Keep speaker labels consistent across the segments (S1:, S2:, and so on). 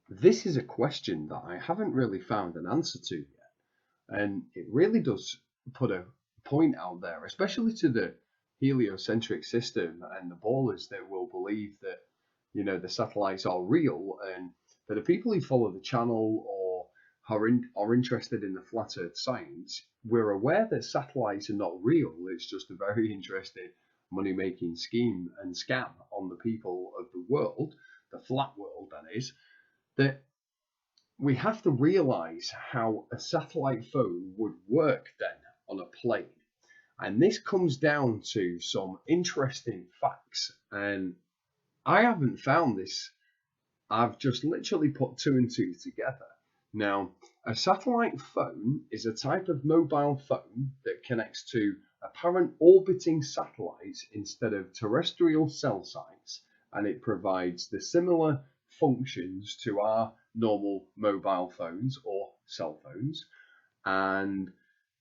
S1: This is a question that I haven't really found an answer to yet. And it really does put a point out there, especially to the heliocentric system and the ballers that will believe that, the satellites are real, and for the people who follow the channel or are interested in the flat earth science, we're aware that satellites are not real. It's just a very interesting money-making scheme and scam on the people of the world, the flat world that is, that we have to realize how a satellite phone would work then on a plane. And this comes down to some interesting facts. And I haven't found this. I've just literally put two and two together. Now, a satellite phone is a type of mobile phone that connects to apparent orbiting satellites instead of terrestrial cell sites, and it provides the similar functions to our normal mobile phones or cell phones. And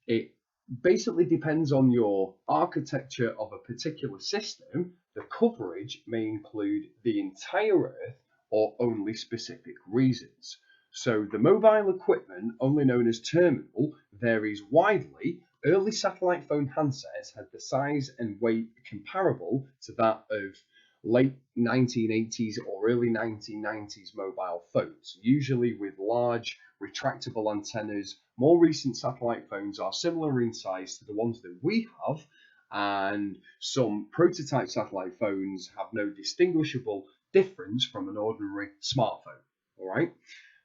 S1: it basically depends on your architecture of a particular system. The coverage may include the entire Earth or only specific regions. So the mobile equipment, only known as terminal, varies widely. Early satellite phone handsets had the size and weight comparable to that of late 1980s or early 1990s mobile phones, usually with large retractable antennas. More recent satellite phones are similar in size to the ones that we have, and some prototype satellite phones have no distinguishable difference from an ordinary smartphone. All right,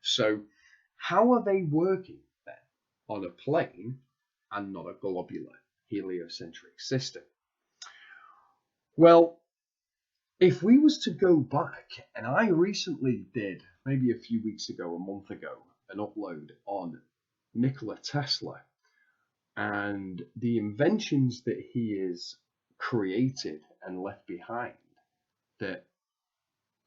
S1: so how are they working then on a plane and not a globular heliocentric system? Well, if we was to go back, and I recently did, maybe a few weeks ago, a month ago, an upload on Nikola Tesla and the inventions that he has created and left behind, that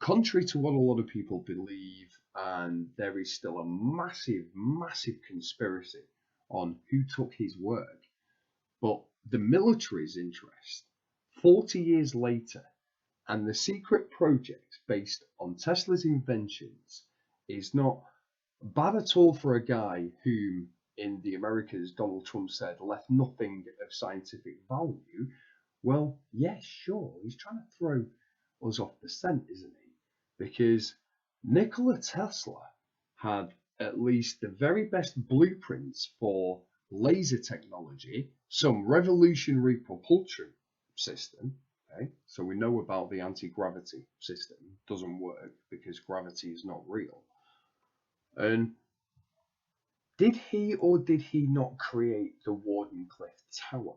S1: contrary to what a lot of people believe, and there is still a massive, massive conspiracy on who took his work, but the military's interest 40 years later and the secret project based on Tesla's inventions is not bad at all for a guy whom in the Americas Donald Trump said left nothing of scientific value. Well, yes, sure, he's trying to throw us off the scent, isn't he? Because Nikola Tesla had at least the very best blueprints for laser technology, some revolutionary propulsion system. Okay, so we know about the anti-gravity system. It doesn't work because gravity is not real. And did he or did he not create the Wardenclyffe Tower?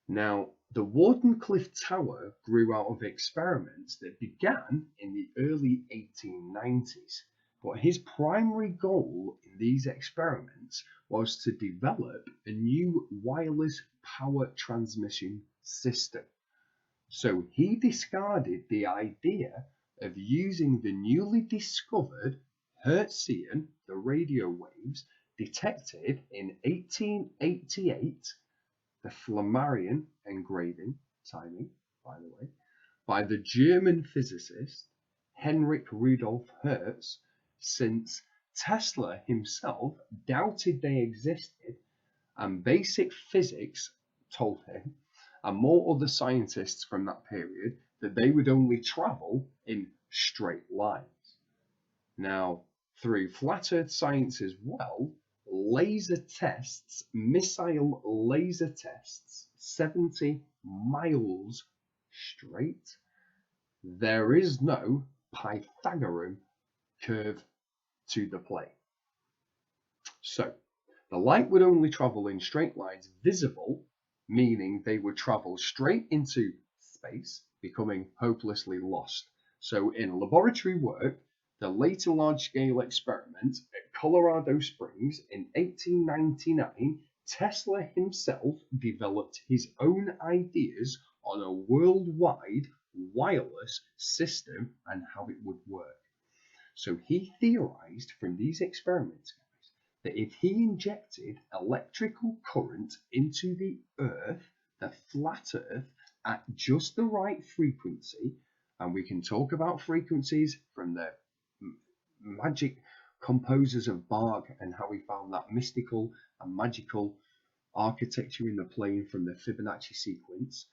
S1: Now, the Wardenclyffe Tower grew out of experiments that began in the early 1890s, but his primary goal in these experiments was to develop a new wireless power transmission system. So he discarded the idea of using the newly discovered Hertzian, the radio waves, detected in 1888, the Flammarion engraving, timing, by the way, by the German physicist Heinrich Rudolf Hertz, since Tesla himself doubted they existed, and basic physics told him, and more other scientists from that period, that they would only travel in straight lines. Now, through flat earth science as well, laser tests, missile laser tests, 70 miles straight, there is no Pythagorean curve to the plane. So, the light would only travel in straight lines visible, meaning they would travel straight into space, becoming hopelessly lost. So in laboratory work, the later large-scale experiment at Colorado Springs in 1899, Tesla himself developed his own ideas on a worldwide wireless system and how it would work. So he theorized from these experiments that if he injected electrical current into the Earth, the flat Earth, at just the right frequency, and we can talk about frequencies from the magic composers of Bach and how he found that mystical and magical architecture in the plane from the Fibonacci sequence,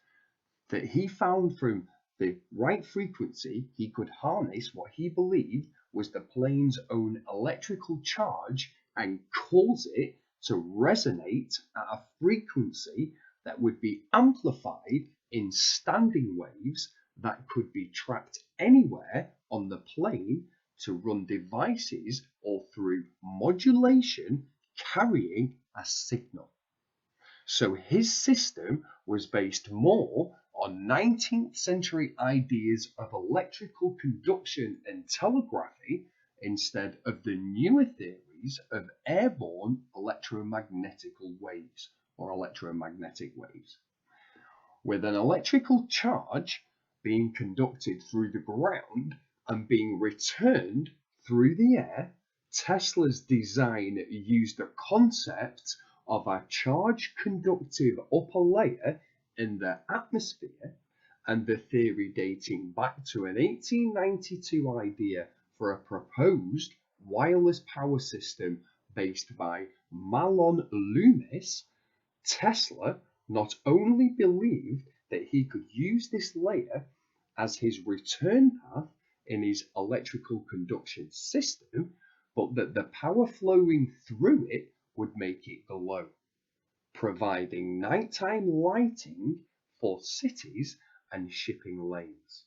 S1: that he found from the right frequency, he could harness what he believed was the plane's own electrical charge and cause it to resonate at a frequency that would be amplified in standing waves that could be tracked anywhere on the plane to run devices or through modulation carrying a signal. So his system was based more on 19th century ideas of electrical conduction and telegraphy instead of the newer theories of airborne electromagnetic waves or electromagnetic waves. With an electrical charge being conducted through the ground and being returned through the air, Tesla's design used the concept of a charge-conductive upper layer in the atmosphere, and the theory dating back to an 1892 idea for a proposed wireless power system based by Mahlon Loomis. Tesla not only believed that he could use this layer as his return path in his electrical conduction system, but that the power flowing through it would make it glow, providing nighttime lighting for cities and shipping lanes.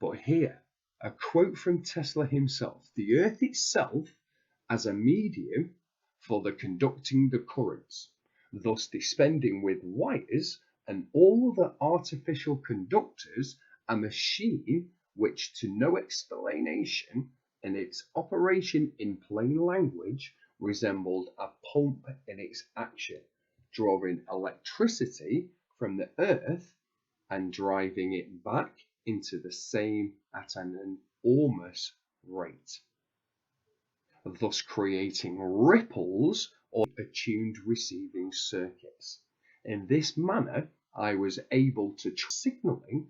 S1: But here, a quote from Tesla himself: "The earth itself as a medium for the conducting the currents, thus dispensing with wires and all other artificial conductors, a machine which to no explanation in its operation in plain language resembled a pump in its action, drawing electricity from the earth and driving it back into the same at an enormous rate, thus creating ripples or attuned receiving circuits. In this manner, I was able to signaling,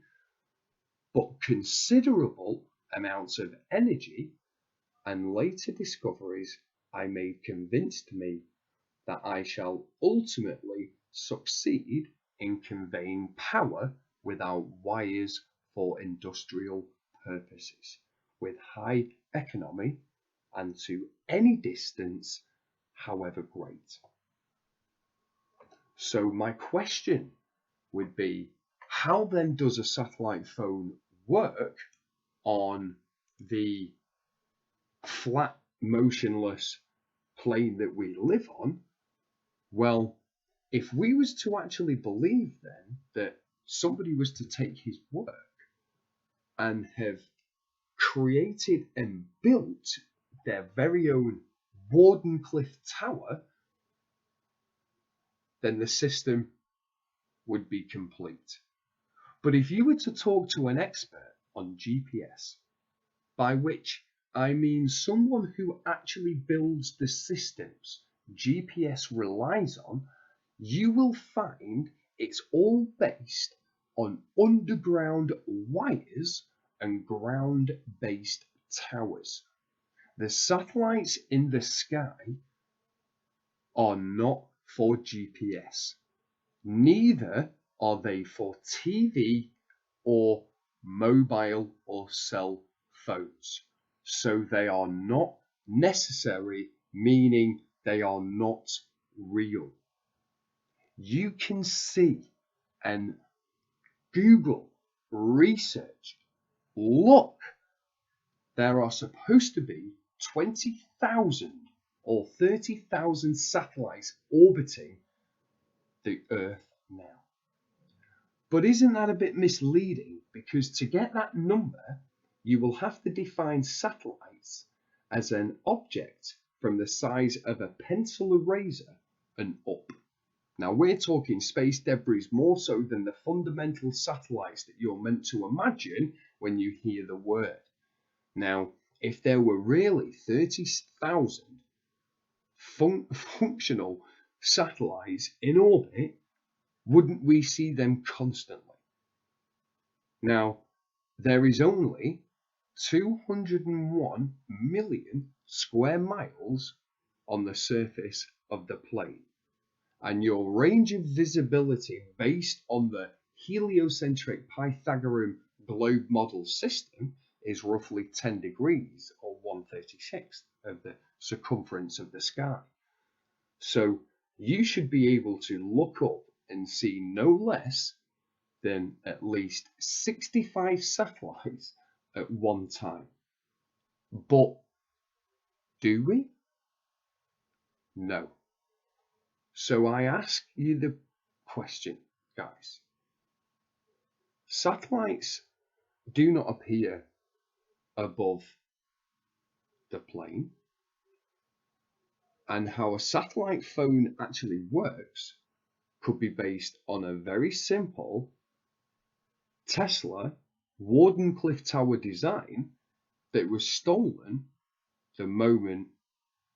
S1: but considerable amounts of energy, and later discoveries I made convinced me that I shall ultimately succeed in conveying power without wires for industrial purposes, with high economy and to any distance, however great." So my question would be, how then does a satellite phone work on the flat, motionless plane that we live on? Well, if we was to actually believe then that somebody was to take his work and have created and built their very own Wardenclyffe Tower, then the system would be complete. But if you were to talk to an expert on GPS, by which I mean someone who actually builds the systems GPS relies on, you will find it's all based on underground wires and ground-based towers. The satellites in the sky are not for GPS. Neither are they for TV or mobile or cell phones. So they are not necessary, meaning they are not real. You can see and Google, research, look, there are supposed to be 20,000 or 30,000 satellites orbiting the Earth now. But isn't that a bit misleading? Because to get that number, you will have to define satellites as an object from the size of a pencil eraser and up. Now we're talking space debris more so than the fundamental satellites that you're meant to imagine when you hear the word. Now, if there were really 30,000 functional satellites in orbit, wouldn't we see them constantly? Now, there is only 201 million square miles on the surface of the plane. And your range of visibility based on the heliocentric Pythagorean globe model system is roughly 10 degrees or 1/36 of the circumference of the sky. So you should be able to look up and see no less than at least 65 satellites at one time. But do we? No. So I ask you the question, guys. Satellites do not appear above the plane, and how a satellite phone actually works could be based on a very simple Tesla Wardenclyffe Tower design that was stolen the moment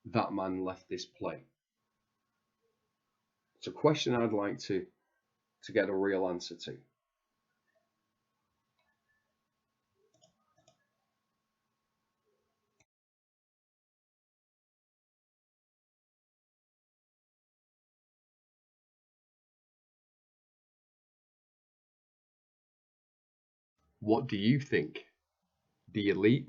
S1: that man left this plane. It's a question I'd like to get a real answer to. What do you think? The elite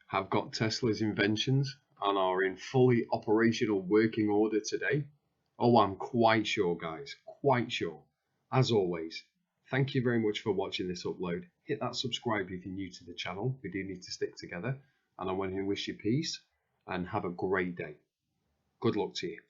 S1: have got Tesla's inventions and are in fully operational working order today? Oh, I'm quite sure, guys, quite sure. As always, thank you very much for watching this upload. Hit that subscribe if you're new to the channel. We do need to stick together. And I want to wish you peace and have a great day. Good luck to you.